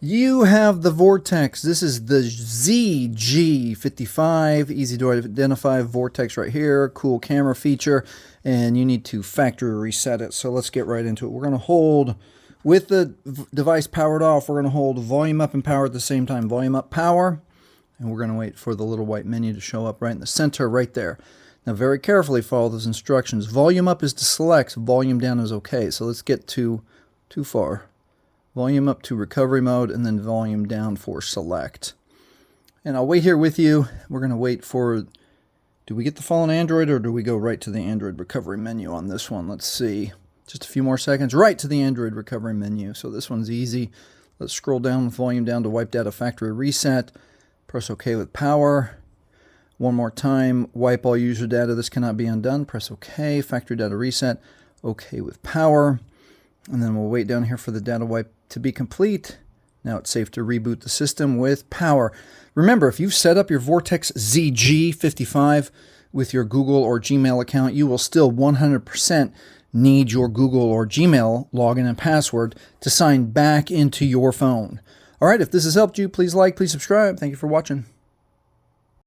You have the Vortex. This is the ZG55. Easy to identify. Vortex right here. Cool camera feature. And you need to factory reset it. So let's get right into it. We're going to hold, with the device powered off, we're going to hold volume up and power at the same time. Volume up, power. And we're going to wait for the little white menu to show up right in the center, right there. Now very carefully follow those instructions. Volume up is to select. Volume down is okay. So let's get too far. Volume up to recovery mode, and then volume down for select. And I'll wait here with you. We're going to wait for, do we get the fallen Android, or do we go right to the Android recovery menu on this one? Let's see. Just a few more seconds. Right to the Android recovery menu. So this one's easy. Let's scroll down with volume down to wipe data factory reset. Press OK with power. One more time. Wipe all user data. This cannot be undone. Press OK. Factory data reset. OK with power. And then we'll wait down here for the data wipe to be complete. Now it's safe to reboot the system with power. Remember, if you've set up your Vortex ZG55 with your Google or Gmail account, you will still 100% need your Google or Gmail login and password to sign back into your phone. All right, if this has helped you, please like, please subscribe. Thank you for watching.